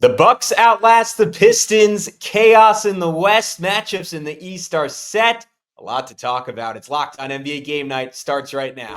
The Bucks outlast the Pistons. Chaos in the West. Matchups in the East are set. A lot to talk about. It's Locked On NBA Game Night. Starts right now.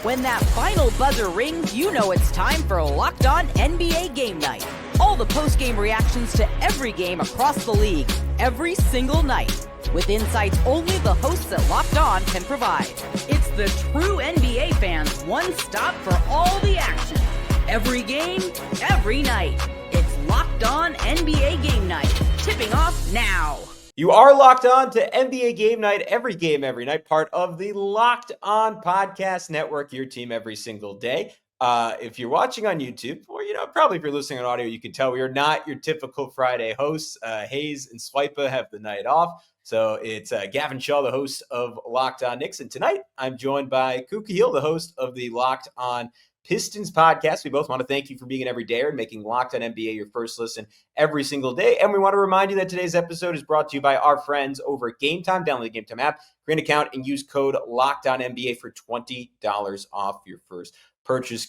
When that final buzzer rings, you know it's time for Locked On NBA Game Night. All the post-game reactions to every game across the league, every single night, with insights only the hosts at Locked On can provide. It's the true NBA fans' one stop for all the action. Every game, every night. It's Locked On NBA Game Night. Tipping off now. You are locked on to NBA Game Night, every game, every night, part of the Locked On Podcast Network, your team every single day. If you're watching on YouTube, or probably if you're listening on audio, you can tell we are not your typical Friday hosts. Hayes and Swipa have the night off. So it's Gavin, Schall, the host of Locked On Knicks. And tonight I'm joined by Khahil, the host of the Locked On Pistons podcast. We both want to thank you for being an everydayer and making Locked On NBA your first listen every single day. And we want to remind you that today's episode is brought to you by our friends over at Game Time. Download the Game Time app, create an account, and use code LOCKEDONNBA for $20 off your first purchase.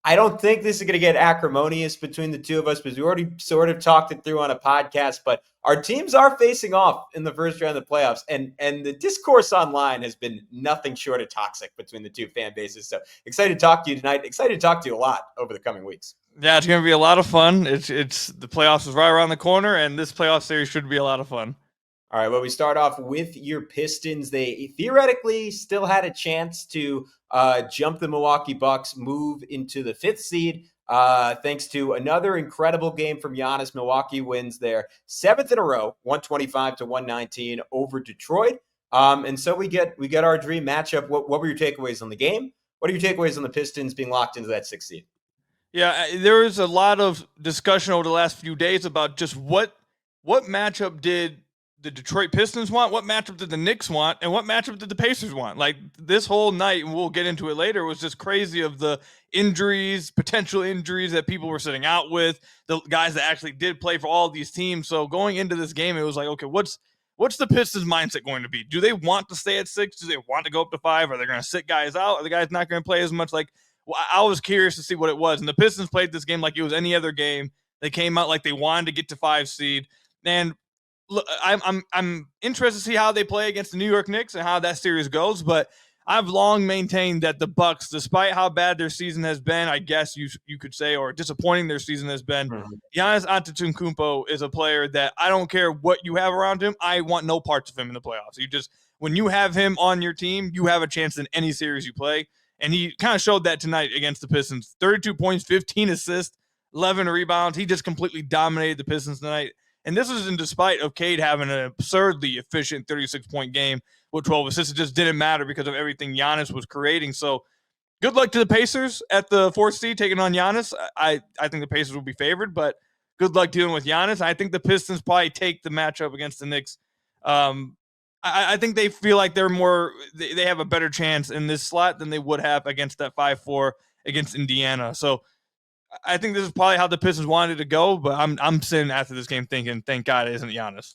I don't think this is going to get acrimonious between the two of us because we already sort of talked it through on a podcast, but our teams are facing off in the first round of the playoffs, and the discourse online has been nothing short of toxic between the two fan bases. So excited to talk to you tonight. Excited to talk to you a lot over the coming weeks. Yeah, it's going to be a lot of fun. It's the playoffs is right around the corner, and this playoff series should be a lot of fun. All right, well, we start off with your Pistons. They theoretically still had a chance to jump the Milwaukee Bucks, move into the 5th seed, thanks to another incredible game from Giannis. Milwaukee wins their 7th in a row, 125-119 over Detroit. And so we get our dream matchup. What were your takeaways on the game? What are your takeaways on the Pistons being locked into that 6th seed? Yeah, there was a lot of discussion over the last few days about just what matchup did the Detroit Pistons want, what matchup did the Knicks want, and what matchup did the Pacers want. Like, this whole night, and we'll get into it later, was just crazy of the injuries, potential injuries that people were sitting out with, the guys that actually did play for all these teams. So going into this game, it was like, okay, what's the Pistons mindset going to be? Do they want to stay at 6? Do they want to go up to 5? Are they going to sit guys out? Are the guys not going to play as much? Like, I was curious to see what it was. And the Pistons played this game like it was any other game. They came out like they wanted to get to 5 seed. And look, I'm interested to see how they play against the New York Knicks and how that series goes, but I've long maintained that the Bucks, despite how bad their season has been, I guess you could say, or disappointing their season has been, Giannis Antetokounmpo is a player that I don't care what you have around him, I want no parts of him in the playoffs. When you have him on your team, you have a chance in any series you play, and he kind of showed that tonight against the Pistons. 32 points, 15 assists, 11 rebounds. He just completely dominated the Pistons tonight. And this is in despite of Cade having an absurdly efficient 36-point game with 12 assists. It just didn't matter because of everything Giannis was creating. So good luck to the Pacers at the 4th seed taking on Giannis. I think the Pacers will be favored, but good luck dealing with Giannis. I think the Pistons probably take the matchup against the Knicks. I think they feel like they have a better chance in this slot than they would have against that 5-4 against Indiana. So I think this is probably how the Pistons wanted to go, but I'm sitting after this game thinking, thank God it isn't Giannis.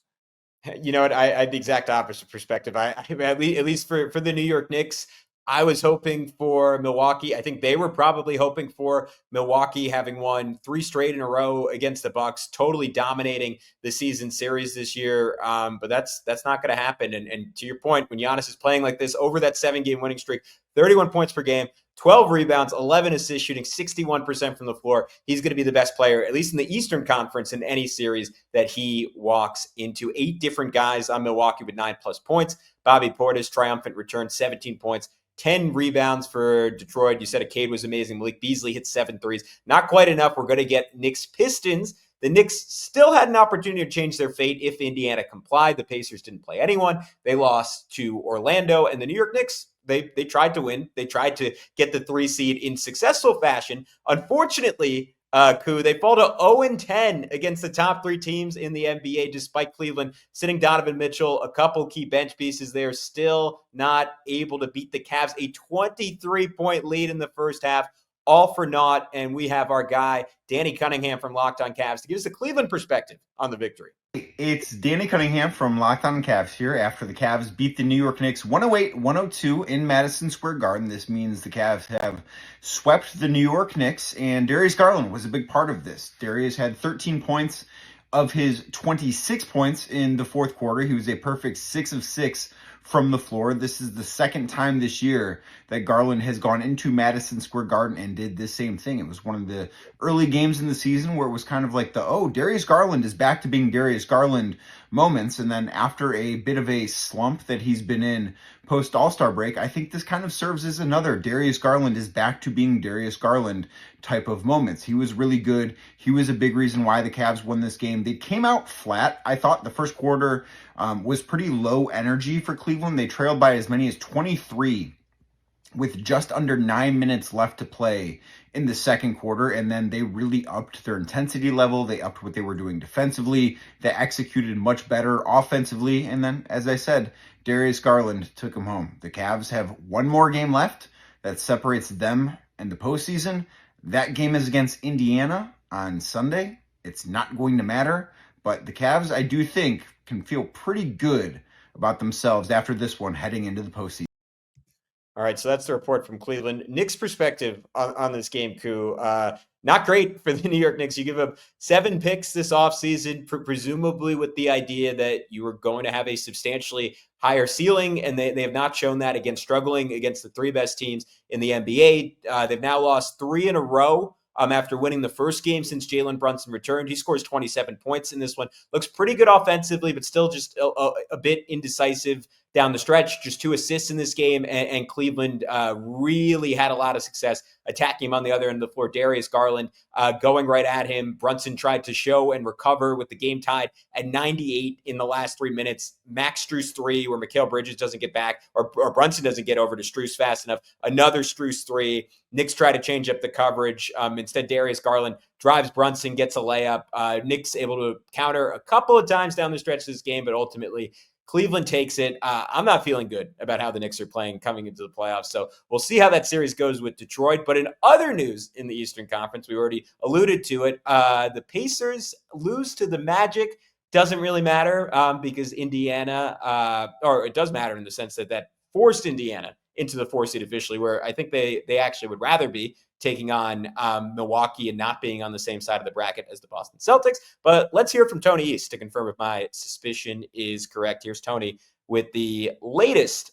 You know what? I had the exact opposite perspective. I at least for the New York Knicks, I was hoping for Milwaukee. I think they were probably hoping for Milwaukee having won 3 straight in a row against the Bucks, totally dominating the season series this year. But that's not going to happen. And to your point, when Giannis is playing like this over that 7-game winning streak, 31 points per game, 12 rebounds, 11 assists, shooting 61% from the floor. He's going to be the best player, at least in the Eastern Conference, in any series that he walks into. 8 different guys on Milwaukee with 9+ points. Bobby Portis, triumphant return, 17 points. 10 rebounds for Detroit. You said Cade was amazing. Malik Beasley hit 7 threes. Not quite enough. We're going to get Knicks Pistons. The Knicks still had an opportunity to change their fate if Indiana complied. The Pacers didn't play anyone. They lost to Orlando. And the New York Knicks, they tried to win. They tried to get the 3 seed in successful fashion. Unfortunately, they fall to 0-10 against the top 3 teams in the NBA, despite Cleveland sitting Donovan Mitchell, a couple key bench pieces. They're still not able to beat the Cavs. A 23-point lead in the first half, all for naught. And we have our guy, Danny Cunningham from Locked On Cavs, to give us a Cleveland perspective on the victory. It's Danny Cunningham from Locked On Cavs here after the Cavs beat the New York Knicks 108-102 in Madison Square Garden. This means the Cavs have swept the New York Knicks, and Darius Garland was a big part of this. Darius had 13 points of his 26 points in the fourth quarter. He was a perfect 6 of 6 from the floor. This is the second time this year that Garland has gone into Madison Square Garden and did this same thing. It was one of the early games in the season where it was kind of like Darius Garland is back to being Darius Garland moments. And then after a bit of a slump that he's been in post All-Star break, I think this kind of serves as another Darius Garland is back to being Darius Garland type of moments. He was really good. He was a big reason why the Cavs won this game. They came out flat. I thought the first quarter was pretty low energy for Cleveland. They trailed by as many as 23 with just under 9 minutes left to play in the second quarter, and then they really upped their intensity level. They upped what they were doing defensively. They executed much better offensively, and then, as I said, Darius Garland took them home. The Cavs have one more game left that separates them and the postseason. That game is against Indiana on Sunday. It's not going to matter, but the Cavs, I do think, can feel pretty good about themselves after this one heading into the postseason. All right, so that's the report from Cleveland. Knicks' perspective on this game, Koo. Not great for the New York Knicks. You give up 7 picks this offseason, presumably with the idea that you were going to have a substantially higher ceiling, and they have not shown that struggling against the 3 best teams in the NBA. They've now lost 3 in a row after winning the first game since Jalen Brunson returned. He scores 27 points in this one. Looks pretty good offensively, but still just a bit indecisive down the stretch. Just 2 assists in this game, and Cleveland really had a lot of success attacking him on the other end of the floor. Darius Garland going right at him. Brunson tried to show and recover with the game tied at 98 in the last 3 minutes. Max Strus 3, where Mikal Bridges doesn't get back, or Brunson doesn't get over to Strus fast enough. Another Strus 3. Knicks try to change up the coverage. Instead, Darius Garland drives Brunson, gets a layup. Knicks able to counter a couple of times down the stretch of this game, but ultimately Cleveland takes it. I'm not feeling good about how the Knicks are playing coming into the playoffs. So we'll see how that series goes with Detroit. But in other news in the Eastern Conference, we already alluded to it. The Pacers lose to the Magic. Doesn't really matter because Indiana, or it does matter in the sense that forced Indiana into the 4 seed officially, where I think they actually would rather be taking on Milwaukee and not being on the same side of the bracket as the Boston Celtics. But let's hear from Tony East to confirm if my suspicion is correct. Here's Tony with the latest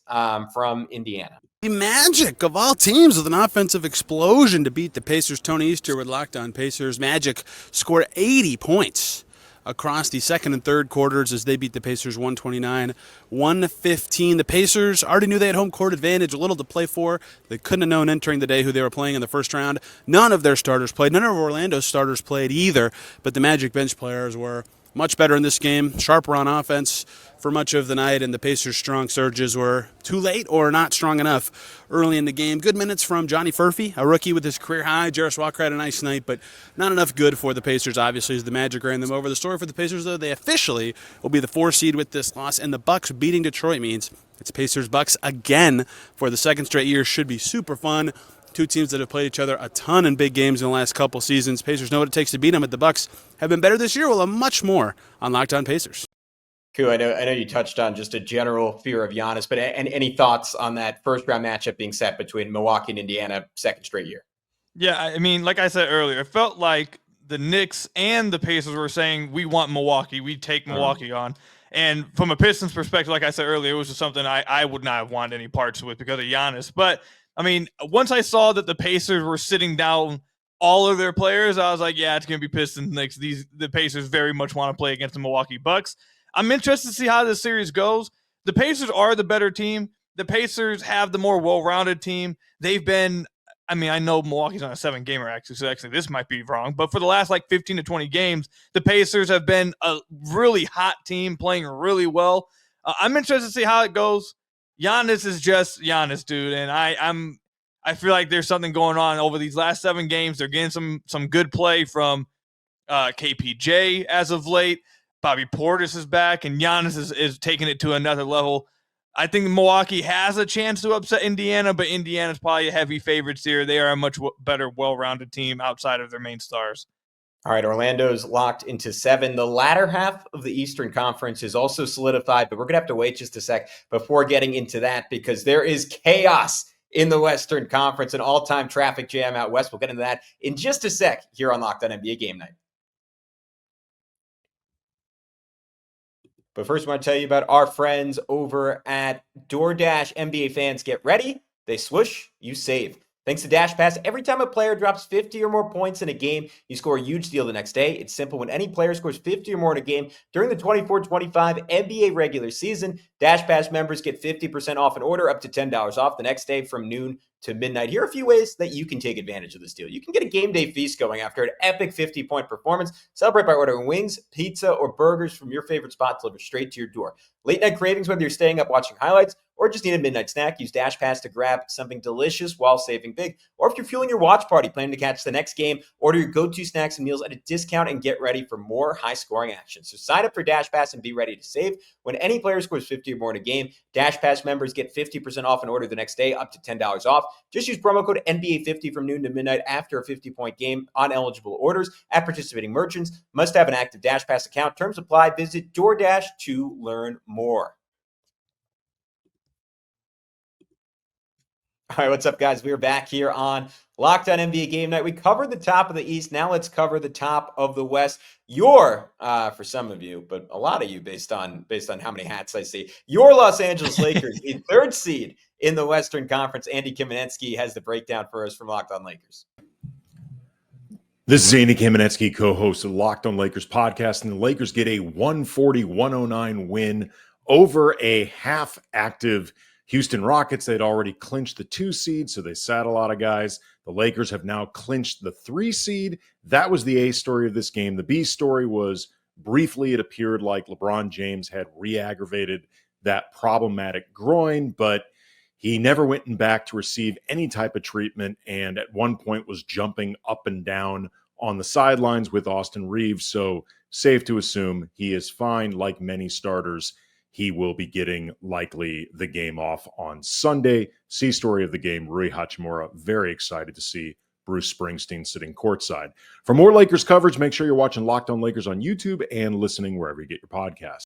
from Indiana. The Magic, of all teams, with an offensive explosion to beat the Pacers. Tony East here with Locked On Pacers. Magic scored 80 points across the second and third quarters as they beat the Pacers 129-115. The Pacers already knew they had home court advantage, a little to play for. They couldn't have known entering the day who they were playing in the first round. None of their starters played. None of Orlando's starters played either, but the Magic bench players were much better in this game, sharper on offense for much of the night, and the Pacers' strong surges were too late or not strong enough early in the game. Good minutes from Johnny Furphy, a rookie with his career high. Jarris Walker had a nice night, but not enough good for the Pacers, obviously, as the Magic ran them over. The story for the Pacers, though, they officially will be the 4 seed with this loss, and the Bucks beating Detroit means it's Pacers-Bucks again for the second straight year. Should be super fun. 2 teams that have played each other a ton in big games in the last couple seasons. Pacers know what it takes to beat them, but the Bucks have been better this year. We'll have much more on Locked On Pacers. Cool. I know you touched on just a general fear of Giannis, but any thoughts on that first round matchup being set between Milwaukee and Indiana second straight year? Yeah, I mean, like I said earlier, it felt like the Knicks and the Pacers were saying, we want Milwaukee. We take Milwaukee on. And from a Pistons perspective, like I said earlier, it was just something I would not have wanted any parts with because of Giannis. But, I mean, once I saw that the Pacers were sitting down all of their players, I was like, yeah, it's going to be Pistons Knicks. The Pacers very much want to play against the Milwaukee Bucks. I'm interested to see how this series goes. The Pacers are the better team. The Pacers have the more well-rounded team. They've been, I mean, I know Milwaukee's on a 7-gamer actually, so actually this might be wrong, but for the last 15 to 20 games, the Pacers have been a really hot team playing really well. I'm interested to see how it goes. Giannis is just Giannis, dude, and I feel like there's something going on over these last 7 games. They're getting some good play from KPJ as of late. Bobby Portis is back, and Giannis is taking it to another level. I think Milwaukee has a chance to upset Indiana, but Indiana's probably a heavy favorites here. They are a much better, well-rounded team outside of their main stars. All right, Orlando's locked into 7. The latter half of the Eastern Conference is also solidified, but we're going to have to wait just a sec before getting into that because there is chaos in the Western Conference, an all-time traffic jam out west. We'll get into that in just a sec here on Locked On NBA Game Night. But first, I want to tell you about our friends over at DoorDash. NBA fans, get ready. They swoosh, you save. Thanks to Dash Pass, every time a player drops 50 or more points in a game, you score a huge deal the next day. It's simple. When any player scores 50 or more in a game during the 24-25 NBA regular season, Dash Pass members get 50% off an order, up to $10 off the next day from noon to midnight. Here are a few ways that you can take advantage of this deal. You can get a game day feast going after an epic 50-point performance. Celebrate by ordering wings, pizza, or burgers from your favorite spot delivered straight to your door. Late night cravings, whether you're staying up watching highlights or just need a midnight snack, use Dash Pass to grab something delicious while saving big. Or if you're fueling your watch party, planning to catch the next game, order your go-to snacks and meals at a discount and get ready for more high-scoring action. So sign up for Dash Pass and be ready to save. When any player scores 50 or more in a game, Dash Pass members get 50% off an order the next day, up to $10 off. Just use promo code NBA50 from noon to midnight after a 50-point game on eligible orders at participating merchants. Must have an active Dash Pass account. Terms apply. Visit DoorDash to learn more. All right, what's up, guys? We're back here on Locked On NBA Game Night. We covered the top of the East. Now let's cover the top of the West. For some of you, but a lot of you, based on how many hats I see, your Los Angeles Lakers, the third seed in the Western Conference. Andy Kamenetsky has the breakdown for us from Locked On Lakers. This is Andy Kamenetsky, co-host of Locked On Lakers podcast, and the Lakers get a 140-109 win over a half-active Houston Rockets. They'd already clinched the 2 seed, so they sat a lot of guys. The Lakers have now clinched the 3 seed. That was the A story of this game. The B story was briefly it appeared like LeBron James had re-aggravated that problematic groin, but he never went back to receive any type of treatment, and at one point was jumping up and down on the sidelines with Austin Reeves. So safe to assume he is fine. Like many starters, he will be getting likely the game off on Sunday. C story of the game, Rui Hachimura. Very excited to see Bruce Springsteen sitting courtside. For more Lakers coverage, make sure you're watching Locked On Lakers on YouTube and listening wherever you get your podcasts.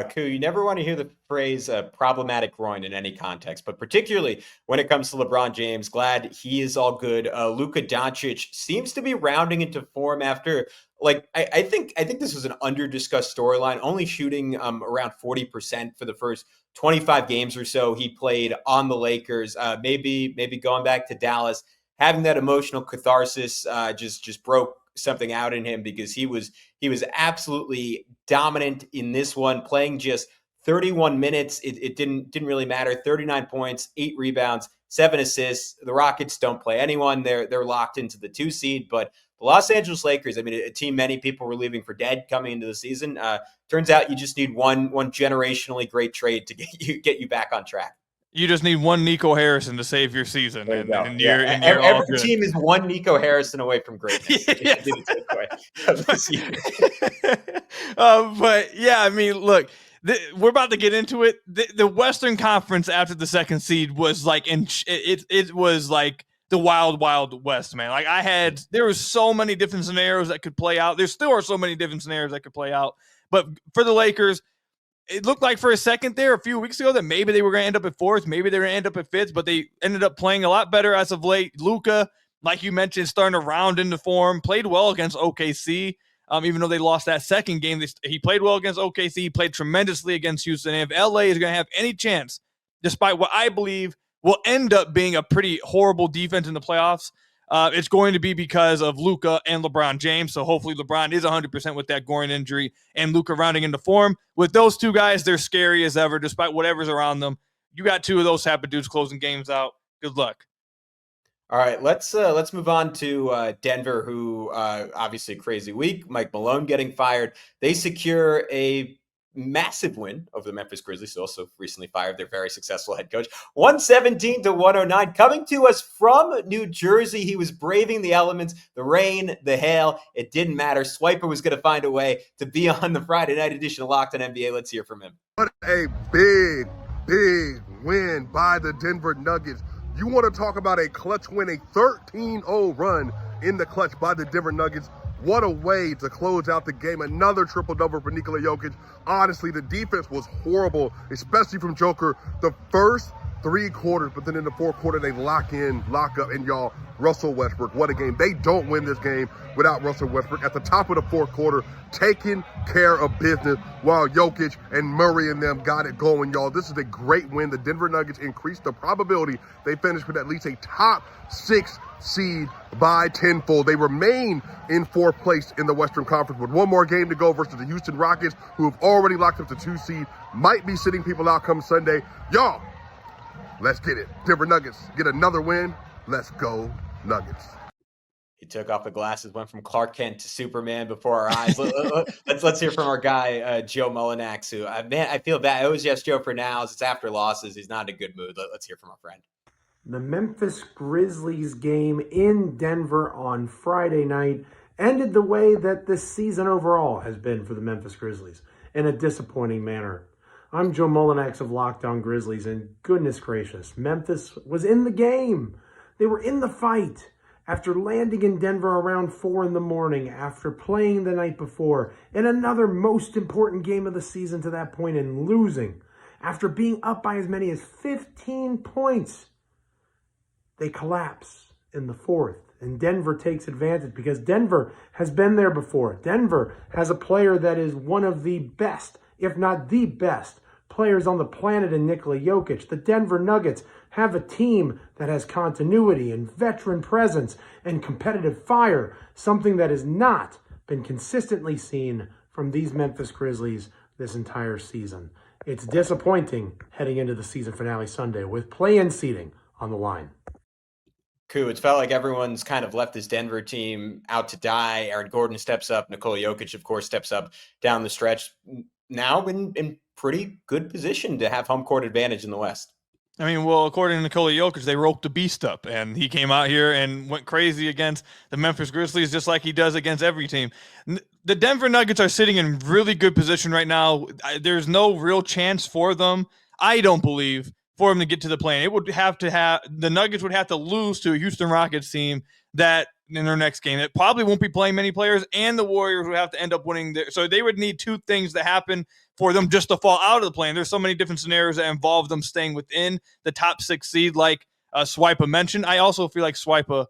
Koo, you never want to hear the phrase problematic groin in any context, but particularly when it comes to LeBron James. Glad he is all good. Luka Doncic seems to be rounding into form after, I think this was an under-discussed storyline, only shooting around 40% for the first 25 games or so he played on the Lakers. Maybe going back to Dallas, having that emotional catharsis just broke something out in him because he was absolutely dominant in this one, playing just 31 minutes. It didn't really matter. 39 points, 8 rebounds, 7 assists. The Rockets don't play anyone. They're locked into the 2 seed, but the Los Angeles Lakers, I mean, a team many people were leaving for dead coming into the season. Turns out you just need one generationally great trade to get you back on track. You just need one Nico Harrison to save your season. And every team is one Nico Harrison away from greatness. But yeah, I mean, look, we're about to get into it. The Western Conference after the second seed was like, it was like the wild, wild West, man. Like there was so many different scenarios that could play out. There still are so many different scenarios that could play out. But for the Lakers, it looked like for a second there a few weeks ago that maybe they were going to end up at 4th, maybe they were going to end up at 5th, but they ended up playing a lot better as of late. Luka, like you mentioned, starting to round into form, played well against OKC. Even though they lost that second game, he played well against OKC. He played tremendously against Houston. And if LA is going to have any chance, despite what I believe will end up being a pretty horrible defense in the playoffs, it's going to be because of Luka and LeBron James. So hopefully LeBron is 100% with that groin injury and Luka rounding into form. With those two guys, they're scary as ever, despite whatever's around them. You got 2 of those type of dudes closing games out. Good luck. All right, let's move on to Denver, who obviously a crazy week. Mike Malone getting fired. They secure a massive win over the Memphis Grizzlies, who also recently fired their very successful head coach. 117-109. Coming to us from New Jersey, he was braving the elements, the rain, the hail. It didn't matter. Swiper was going to find a way to be on the Friday night edition of Locked on NBA. Let's hear from him. What a big, big win by the Denver Nuggets. You want to talk about a clutch win, a 13-0 run in the clutch by the Denver Nuggets What a way to close out the game. Another triple-double for Nikola Jokić. Honestly, the defense was horrible, especially from Joker the first 3 quarters, but then in the fourth quarter, they lock up, and y'all, Russell Westbrook, what a game. They don't win this game without Russell Westbrook at the top of the fourth quarter, taking care of business while Jokić and Murray and them got it going, y'all. This is a great win. The Denver Nuggets increased the probability they finish with at least a top 6 seed by tenfold. They remain in 4th place in the Western Conference with 1 more game to go versus the Houston Rockets, who have already locked up the 2 seed, might be sitting people out come Sunday. Y'all, let's get it. Denver Nuggets get another win. Let's go Nuggets. He took off the glasses, went from Clark Kent to Superman before our eyes. Let's hear from our guy, Joe Mullinax, who, man, I feel bad. It was just Joe for now. It's after losses. He's not in a good mood. Let's hear from our friend. The Memphis Grizzlies game in Denver on Friday night ended the way that this season overall has been for the Memphis Grizzlies, in a disappointing manner. I'm Joe Mullinax of Locked On Grizzlies, and goodness gracious, Memphis was in the game. They were in the fight. After landing in Denver around 4 in the morning, after playing the night before in another most important game of the season to that point and losing, after being up by as many as 15 points, they collapse in the 4th. And Denver takes advantage because Denver has been there before. Denver has a player that is one of the best, if not the best, players on the planet in Nikola Jokić. The Denver Nuggets have a team that has continuity and veteran presence and competitive fire, something that has not been consistently seen from these Memphis Grizzlies this entire season. It's disappointing heading into the season finale Sunday with play-in seeding on the line. Cool. It's felt like everyone's kind of left this Denver team out to die. Aaron Gordon steps up. Nikola Jokić, of course, steps up down the stretch. Now in pretty good position to have home court advantage in the West. I mean, well, according to Nikola Jokić, they roped the beast up, and he came out here and went crazy against the Memphis Grizzlies, just like he does against every team. The Denver Nuggets are sitting in really good position right now. There's no real chance for them, I don't believe, for them to get to the play-in. It would have to have the Nuggets would have to lose to a Houston Rockets team that in their next game. It probably won't be playing many players, and the Warriors would have to end up winning. So they would need 2 things to happen for them just to fall out of the play-in. There's so many different scenarios that involve them staying within the top 6 seed, like Swipa mentioned. I also feel like Swipa,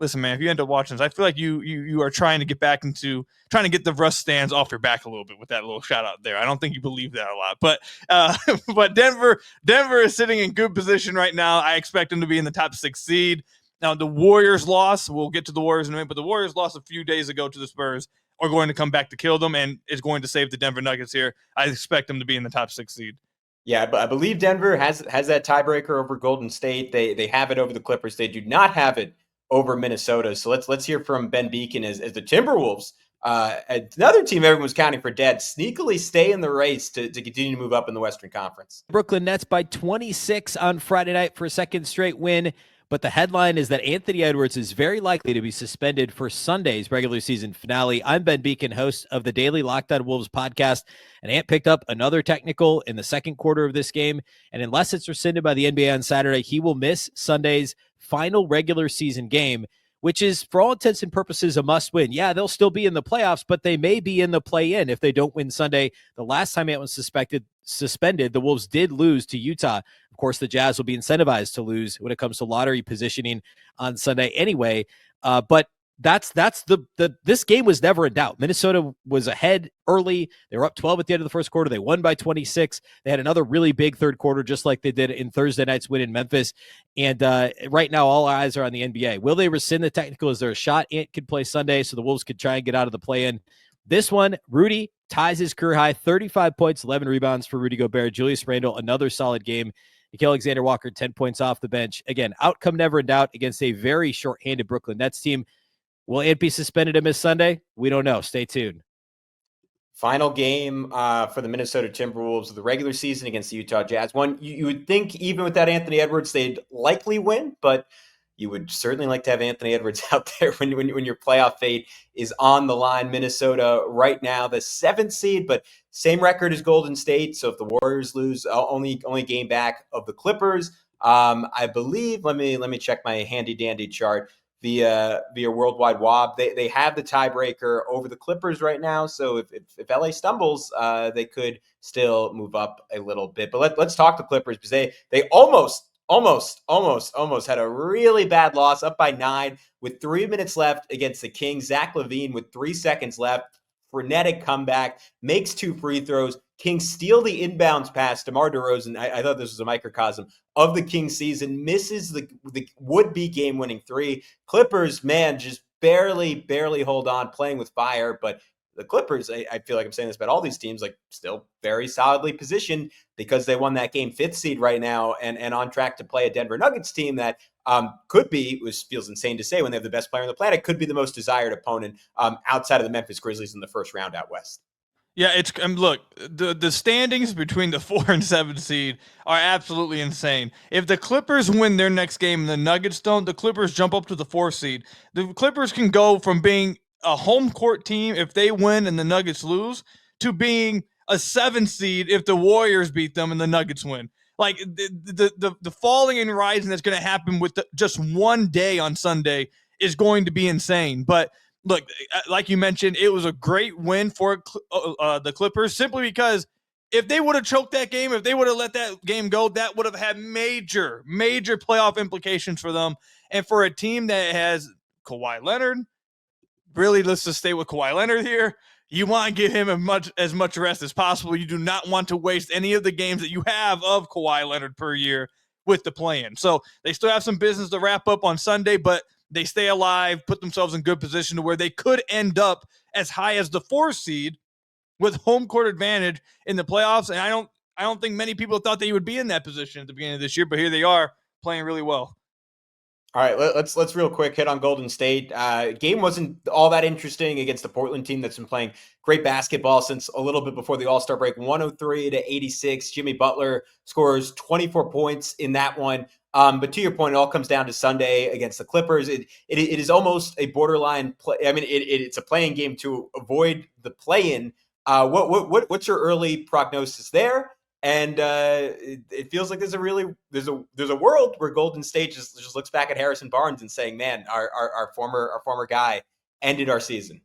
listen, man, if you end up watching this, I feel like you are trying to get the rust stands off your back a little bit with that little shout out there. I don't think you believe that a lot, but Denver is sitting in good position right now. I expect them to be in the top 6 seed. Now, the Warriors loss, we'll get to the Warriors in a minute, but the Warriors lost a few days ago to the Spurs are going to come back to kill them and is going to save the Denver Nuggets here. I expect them to be in the top 6 seed. Yeah, but I believe Denver has that tiebreaker over Golden State. They have it over the Clippers. They do not have it over Minnesota. So let's hear from Ben Beacon as the Timberwolves, another team everyone was counting for dead, sneakily stay in the race to continue to move up in the Western Conference. Brooklyn Nets by 26 on Friday night for a second straight win. But the headline is that Anthony Edwards is very likely to be suspended for Sunday's regular season finale. I'm Ben Beacon, host of the daily Locked On Wolves podcast, and Ant picked up another technical in the second quarter of this game. And unless it's rescinded by the NBA on Saturday, he will miss Sunday's final regular season game, which is, for all intents and purposes, a must win. Yeah, they'll still be in the playoffs, but they may be in the play-in if they don't win Sunday. The last time Ant was suspended, the Wolves did lose to Utah. Of course, the Jazz will be incentivized to lose when it comes to lottery positioning on Sunday anyway. But this game was never in doubt. Minnesota was ahead early. They were up 12 at the end of the first quarter. They won by 26. They had another really big third quarter, just like they did in Thursday night's win in Memphis. And right now, all eyes are on the NBA. Will they rescind the technical? Is there a shot Ant could play Sunday so the Wolves could try and get out of the play-in? This one, Rudy ties his career high, 35 points, 11 rebounds for Rudy Gobert. Julius Randle, another solid game. Nickeil Alexander-Walker, 10 points off the bench. Again, outcome never in doubt against a very short-handed Brooklyn Nets team. Will Ant be suspended to miss Sunday? We don't know. Stay tuned. Final game for the Minnesota Timberwolves of the regular season against the Utah Jazz. One you would think even without Anthony Edwards they'd likely win, but you would certainly like to have Anthony Edwards out there when your playoff fate is on the line. Minnesota right now the 7th seed, but same record as Golden State. So if the Warriors lose, only game back of the Clippers. I believe. Let me check my handy dandy chart. via Worldwide Wob. They have the tiebreaker over the Clippers right now. So if LA stumbles, they could still move up a little bit. But let's talk the Clippers, because they almost had a really bad loss, up by 9 with 3 minutes left against the Kings. Zach LaVine with 3 seconds left. Frenetic comeback, makes 2 free throws. Kings steal the inbounds pass. DeMar DeRozan, I thought this was a microcosm of the Kings season, misses the would-be game-winning 3. Clippers, man, just barely hold on, playing with fire. But the Clippers, I feel like I'm saying this about all these teams, like still very solidly positioned because they won that game 5th seed right now and on track to play a Denver Nuggets team that could be, which feels insane to say when they have the best player on the planet, could be the most desired opponent outside of the Memphis Grizzlies in the first round out west. Yeah, it's look, the standings between the 4 and 7 seed are absolutely insane. If the Clippers win their next game and the Nuggets don't, the Clippers jump up to the 4 seed. The Clippers can go from being a home court team if they win and the Nuggets lose to being a 7 seed if the Warriors beat them and the Nuggets win. Like the falling and rising that's going to happen with just one day on Sunday is going to be insane. But look, like you mentioned, it was a great win for the Clippers simply because if they would have choked that game, if they would have let that game go, that would have had major playoff implications for them. And for a team that has Kawhi Leonard, really, let's just stay with Kawhi Leonard here. You want to give him as much rest as possible. You do not want to waste any of the games that you have of Kawhi Leonard per year with the play-in. So they still have some business to wrap up on Sunday, but they stay alive, put themselves in good position to where they could end up as high as the 4 seed with home court advantage in the playoffs. And I don't think many people thought they would be in that position at the beginning of this year, but here they are playing really well. All right, let's real quick hit on Golden State. Game wasn't all that interesting against the Portland team that's been playing great basketball since a little bit before the All-Star break. 103-86. Jimmy Butler scores 24 points in that one. But to your point, it all comes down to Sunday against the Clippers. It is almost a borderline play. I mean, it's a playing game to avoid the play-in. What's your early prognosis there? And it feels like there's a world where Golden State just looks back at Harrison Barnes and saying, "Man, our former guy ended our season."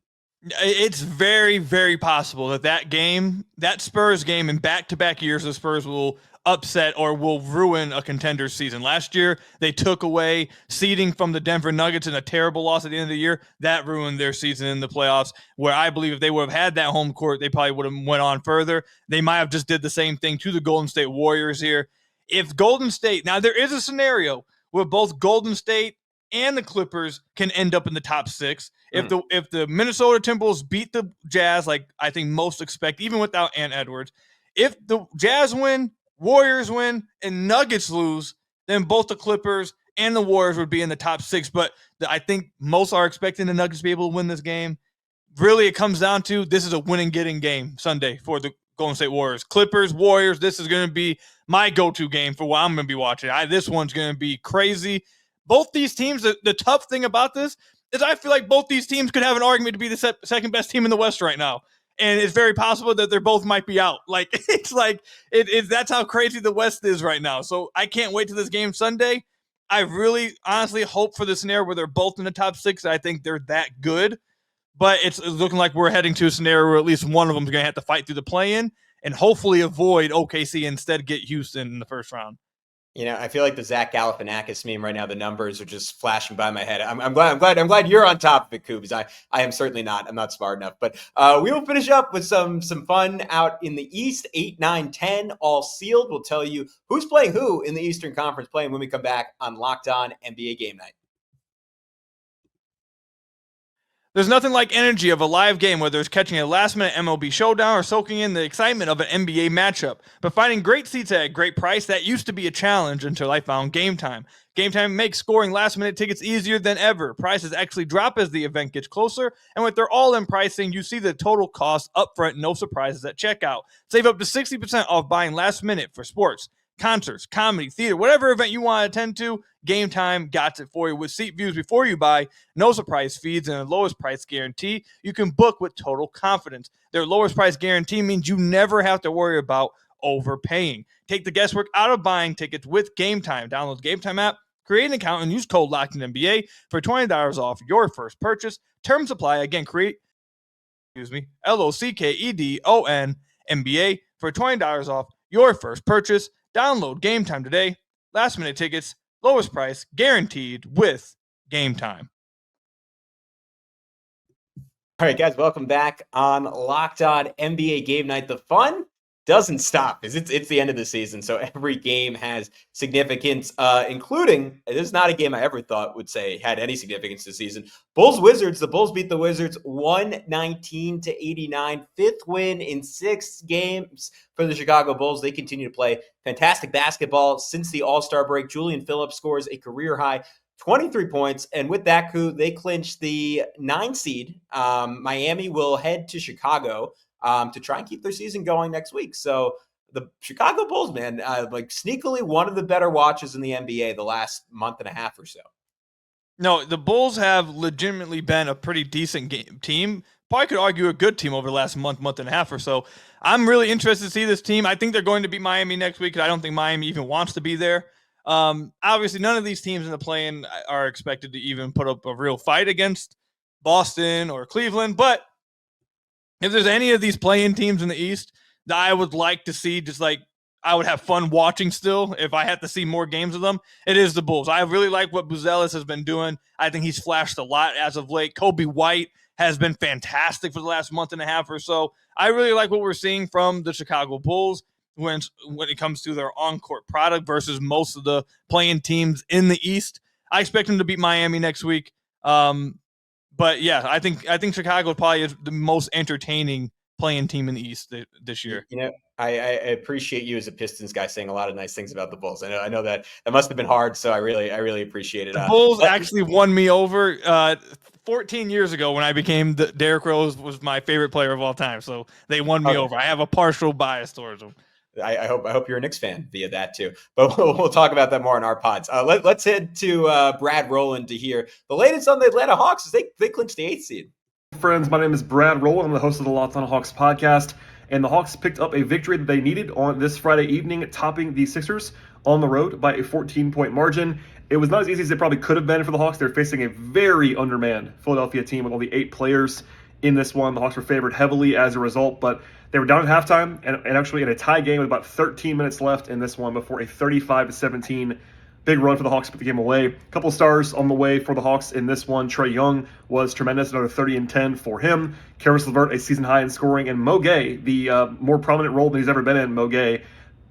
It's very, very possible that Spurs game in back-to-back years, the Spurs will upset or will ruin a contender's season. Last year, they took away seeding from the Denver Nuggets in a terrible loss at the end of the year. That ruined their season in the playoffs, where I believe if they would have had that home court, they probably would have went on further. They might have just did the same thing to the Golden State Warriors here. If Golden State, now there is a scenario where both Golden State and the Clippers can end up in the top 6. If the Minnesota Timberwolves beat the Jazz, like I think most expect, even without Ant Edwards, if the Jazz win, Warriors win, and Nuggets lose, then both the Clippers and the Warriors would be in the top 6. But I think most are expecting the Nuggets to be able to win this game. Really, it comes down to this is a win-and-getting game Sunday for the Golden State Warriors. Clippers, Warriors, this is going to be my go-to game for what I'm going to be watching. This one's going to be crazy. Both these teams, the tough thing about this is I feel like both these teams could have an argument to be the second best team in the West right now. And it's very possible that they're both might be out. Like that's how crazy the West is right now. So I can't wait to this game Sunday. I really honestly hope for the scenario where they're both in the top 6. I think they're that good. But it's looking like we're heading to a scenario where at least one of them is going to have to fight through the play-in and hopefully avoid OKC and instead get Houston in the first round. You know, I feel like the Zach Galifianakis meme right now. The numbers are just flashing by my head. I'm glad you're on top of it, Coobs. I am certainly not. I'm not smart enough. But we will finish up with some fun out in the East. 8, 9, 10, all sealed. We'll tell you who's playing who in the Eastern Conference play when we come back on Locked On NBA Game Night. There's nothing like energy of a live game, whether it's catching a last-minute MLB showdown or soaking in the excitement of an NBA matchup. But finding great seats at a great price, that used to be a challenge until I found Game Time. Game Time makes scoring last-minute tickets easier than ever. Prices actually drop as the event gets closer, and with their all-in pricing, you see the total cost upfront, no surprises at checkout. Save up to 60% off buying last-minute for sports, concerts, comedy, theater, whatever event you want to attend to. Game Time got it for you with seat views before you buy, no surprise fees, and a lowest price guarantee. You can book with total confidence. Their lowest price guarantee means you never have to worry about overpaying. Take the guesswork out of buying tickets with Game Time. Download the Game Time app, Create an account and use code LOCKEDONNBA for $20 off your first purchase. Terms apply. Again, LOCKEDON NBA for $20 off your first purchase. Download Game Time today. Last minute tickets, lowest price, guaranteed with Game Time. All right, guys, welcome back on Locked On NBA Game Night. The fun doesn't stop because it's the end of the season, so every game has significance, including, this is not a game I ever thought would say had any significance this season. Bulls-Wizards, the Bulls beat the Wizards 119-89, fifth win in 6 games for the Chicago Bulls. They continue to play fantastic basketball since the All-Star break. Julian Phillips scores a career-high 23 points, and with that coup, they clinched the 9 seed. Miami will head to Chicago to try and keep their season going next week. So the Chicago Bulls, man, like sneakily one of the better watches in the NBA the last month and a half or so. No, the Bulls have legitimately been a pretty decent team. Probably could argue a good team over the last month and a half or so. I'm really interested to see this team. I think they're going to beat Miami next week, because I don't think Miami even wants to be there. Obviously, none of these teams in the play-in are expected to even put up a real fight against Boston or Cleveland, but if there's any of these play-in teams in the East that I would like to see, just like I would have fun watching still, if I had to see more games of them, it is the Bulls. I really like what Buzelis has been doing. I think he's flashed a lot as of late. Kobe White has been fantastic for the last month and a half or so. I really like what we're seeing from the Chicago Bulls when it comes to their on-court product versus most of the play-in teams in the East. I expect them to beat Miami next week. But yeah, I think Chicago probably is the most entertaining play-in team in the East this year. You know, I appreciate you as a Pistons guy saying a lot of nice things about the Bulls. I know that must have been hard, so I really appreciate it. The Bulls actually won me over 14 years ago when I became Derrick Rose was my favorite player of all time. So they won me over. I have a partial bias towards them. I hope you're a Knicks fan via that too, but we'll talk about that more in our pods. Let's head to Brad Rowland to hear the latest on the Atlanta Hawks as they clinched the 8th seed. Friends, my name is Brad Rowland. I'm the host of the Locked On Hawks podcast, and the Hawks picked up a victory that they needed on this Friday evening, topping the Sixers on the road by a 14-point margin. It was not as easy as it probably could have been for the Hawks. They're facing a very undermanned Philadelphia team with only 8 players in this one. The Hawks were favored heavily as a result, but they were down at halftime and actually in a tie game with about 13 minutes left in this one before a 35-17 big run for the Hawks to put the game away. A couple of stars on the way for the Hawks in this one. Trae Young was tremendous, another 30 and 10 for him. Karis LeVert, a season high in scoring, and Mo Gay, the more prominent role than he's ever been in. Mo Gay,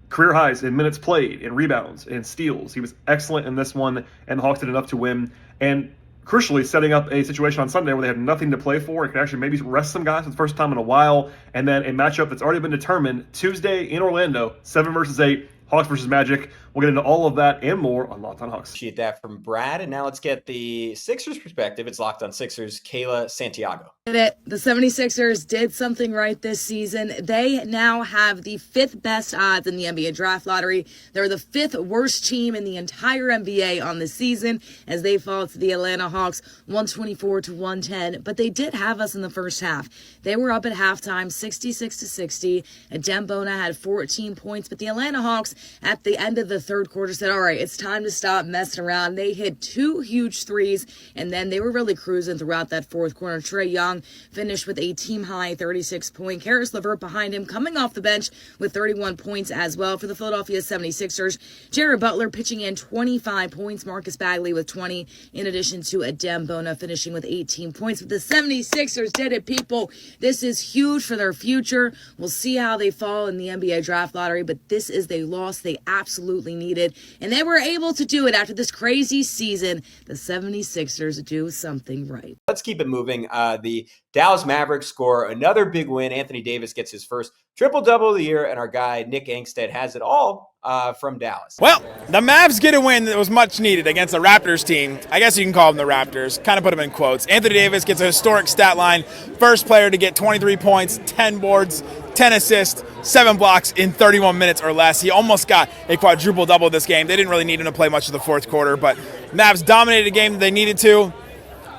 career highs in minutes played, in rebounds, in steals. He was excellent in this one, and the Hawks did enough to win. And crucially, setting up a situation on Sunday where they have nothing to play for and can actually maybe rest some guys for the first time in a while, and then a matchup that's already been determined Tuesday in Orlando, 7 versus 8, Hawks versus Magic. We'll get into all of that and more on Locked On Hawks. Appreciate that from Brad. And now let's get the Sixers perspective. It's Locked On Sixers, Kayla Santiago. The 76ers did something right this season. They now have the 5th best odds in the NBA draft lottery. They're the 5th worst team in the entire NBA on the season as they fall to the Atlanta Hawks 124-110. But they did have us in the first half. They were up at halftime 66-60. Adem Bona had 14 points. But the Atlanta Hawks at the end of the third quarter said, all right, it's time to stop messing around. They hit 2 huge threes, and then they were really cruising throughout that fourth quarter. Trae Young finished with a team-high 36-point. Karis LeVert behind him, coming off the bench with 31 points as well for the Philadelphia 76ers. Jared Butler pitching in 25 points. Marcus Bagley with 20, in addition to Adem Bona finishing with 18 points. But the 76ers did it, people. This is huge for their future. We'll see how they fall in the NBA draft lottery, but this is the loss they absolutely needed, and they were able to do it after this crazy season. The 76ers do something right. Let's keep it moving. The Dallas Mavericks score another big win. Anthony Davis gets his first triple-double of the year, and our guy Nick Angstead has it all from Dallas. Well, the Mavs get a win that was much needed against the Raptors team. I guess you can call them the Raptors. Kind of put them in quotes. Anthony Davis gets a historic stat line. First player to get 23 points, 10 boards, 10 assists, 7 blocks in 31 minutes or less. He almost got a quadruple-double this game. They didn't really need him to play much of the fourth quarter, but Mavs dominated a game that they needed to.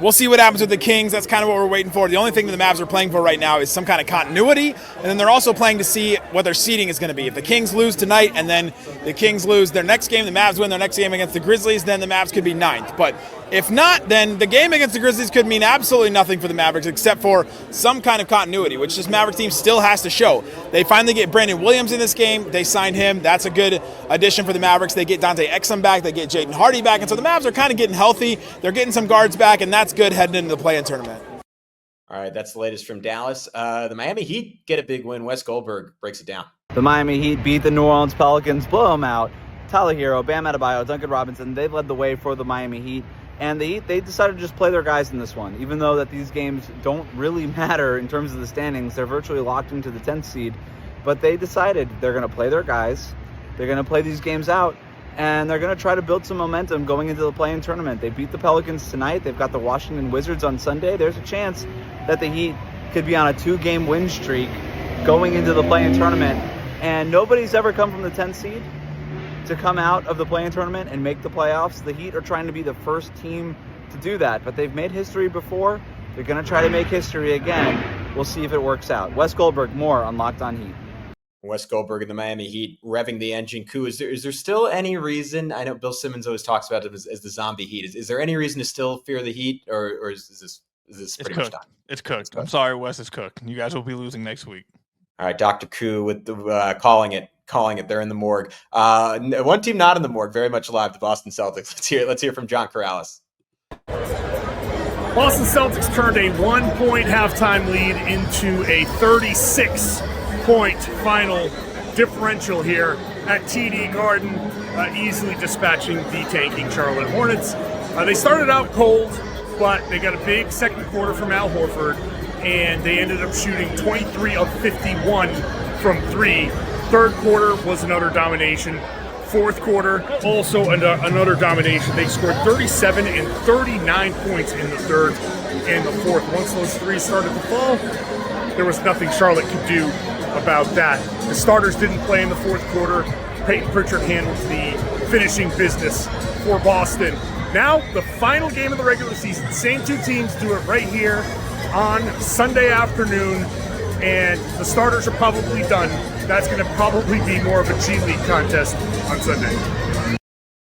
We'll see what happens with the Kings. That's kind of what we're waiting for. The only thing that the Mavs are playing for right now is some kind of continuity, and then they're also playing to see what their seeding is going to be. If the Kings lose tonight and then the Kings lose their next game, the Mavs win their next game against the Grizzlies, then the Mavs could be 9th. But if not, then the game against the Grizzlies could mean absolutely nothing for the Mavericks except for some kind of continuity, which this Mavericks team still has to show. They finally get Brandon Williams in this game. They signed him. That's a good addition for the Mavericks. They get Dante Exum back. They get Jaden Hardy back. And so the Mavs are kind of getting healthy. They're getting some guards back, and that's good heading into the play-in tournament. All right, that's the latest from Dallas. The Miami Heat get a big win. Wes Goldberg breaks it down. The Miami Heat beat the New Orleans Pelicans, blow them out. Tyler Hero, Bam Adebayo, Duncan Robinson, they led the way for the Miami Heat. And the Heat, they decided to just play their guys in this one. Even though that these games don't really matter in terms of the standings, they're virtually locked into the 10th seed. But they decided they're going to play their guys. They're going to play these games out. And they're going to try to build some momentum going into the play-in tournament. They beat the Pelicans tonight. They've got the Washington Wizards on Sunday. There's a chance that the Heat could be on a 2-game win streak going into the play-in tournament. And nobody's ever come from the 10th seed to come out of the play-in tournament and make the playoffs. The Heat are trying to be the first team to do that, but they've made history before. They're going to try to make history again. We'll see if it works out. Wes Goldberg, more on Locked On Heat. Wes Goldberg and the Miami Heat revving the engine coup. Is there still any reason? I know Bill Simmons always talks about it as the zombie Heat. Is there any reason to still fear the Heat, or is this pretty much done? It's cooked. I'm sorry, Wes. It's cooked. You guys will be losing next week. All right, Dr. Koo with the calling it. They're in the morgue. One team not in the morgue, very much alive, the Boston Celtics. Let's hear from John Corrales. Boston Celtics turned a 1-point halftime lead into a 36-point final differential here at TD Garden, easily dispatching the tanking Charlotte Hornets. They started out cold, but they got a big second quarter from Al Horford, and they ended up shooting 23 of 51 from 3. Third quarter was another domination. Fourth quarter, also another domination. They scored 37 and 39 points in the third and the fourth. Once those threes started to fall, there was nothing Charlotte could do about that. The starters didn't play in the fourth quarter. Peyton Pritchard handled the finishing business for Boston. Now, the final game of the regular season. Same two teams do it right here on Sunday afternoon, and the starters are probably done. That's going to probably be more of a G League contest on Sunday.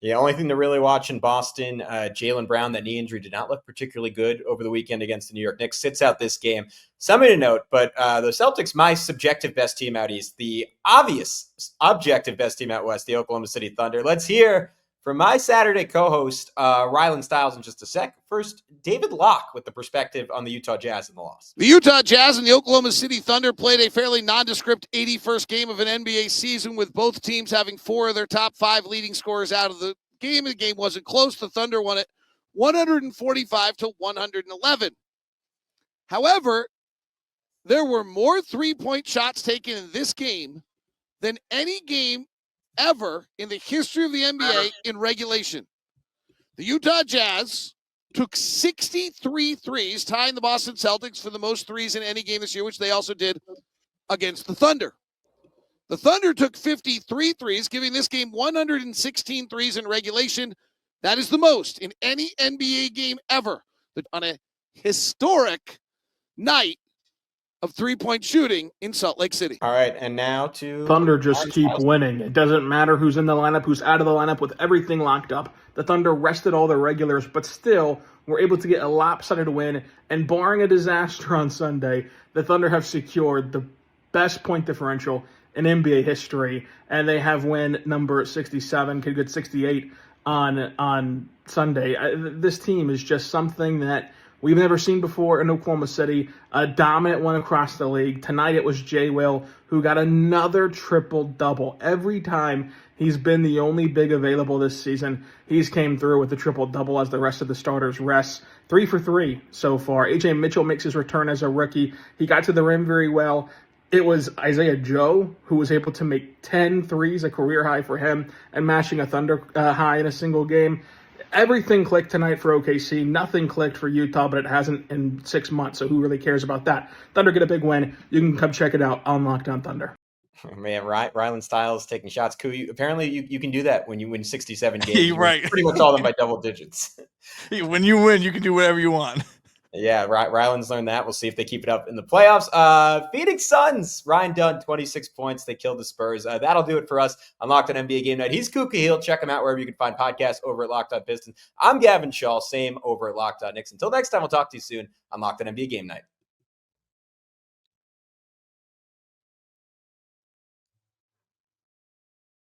Yeah, only thing to really watch in Boston, Jaylen Brown, that knee injury did not look particularly good over the weekend against the New York Knicks. Sits out this game. Something to note, but the Celtics, my subjective best team out east, the obvious objective best team out west, the Oklahoma City Thunder. Let's hear from my Saturday co-host, Rylan Stiles, in just a sec. First, David Locke with the perspective on the Utah Jazz and the loss. The Utah Jazz and the Oklahoma City Thunder played a fairly nondescript 81st game of an NBA season, with both teams having 4 of their top 5 leading scorers out of the game. The game wasn't close. The Thunder won it 145-111. However, there were more three-point shots taken in this game than any game ever in the history of the NBA in regulation. The Utah Jazz took 63 threes, tying the Boston Celtics for the most threes in any game this year, which they also did against the Thunder. The Thunder took 53 threes, giving this game 116 threes in regulation. That is the most in any NBA game ever on a historic night of three-point shooting in Salt Lake City. All right, and now to... Thunder just keep winning. It doesn't matter who's in the lineup, who's out of the lineup, with everything locked up. The Thunder rested all their regulars, but still were able to get a lopsided win. And barring a disaster on Sunday, the Thunder have secured the best point differential in NBA history, and they have win number 67, could get 68 on Sunday. This team is just something that we've never seen before in Oklahoma City, a dominant one across the league. Tonight it was Jay Will who got another triple-double. Every time he's been the only big available this season, he's came through with a triple-double as the rest of the starters rest. 3 for 3 so far. A.J. Mitchell makes his return as a rookie. He got to the rim very well. It was Isaiah Joe who was able to make 10 threes, a career high for him, and mashing a Thunder high in a single game. Everything clicked tonight for OKC. Nothing clicked for Utah, but it hasn't in 6 months, so who really cares about that? Thunder get a big win. You can come check it out on Locked On Thunder. Man, Ryland Styles taking shots. Apparently you can do that when you win 67 games. You Right. pretty much all of them by double digits. When you win, you can do whatever you want. Yeah, Ryland's learned that. We'll see if they keep it up in the playoffs. Phoenix Suns, Ryan Dunn, 26 points. They killed the Spurs. That'll do it for us on Locked On NBA Game Night. He's Khahil. Check him out wherever you can find podcasts over at Locked On Pistons. I'm Gavin Schall, same over at Locked On Knicks. Until next time, we'll talk to you soon on Locked On NBA Game Night.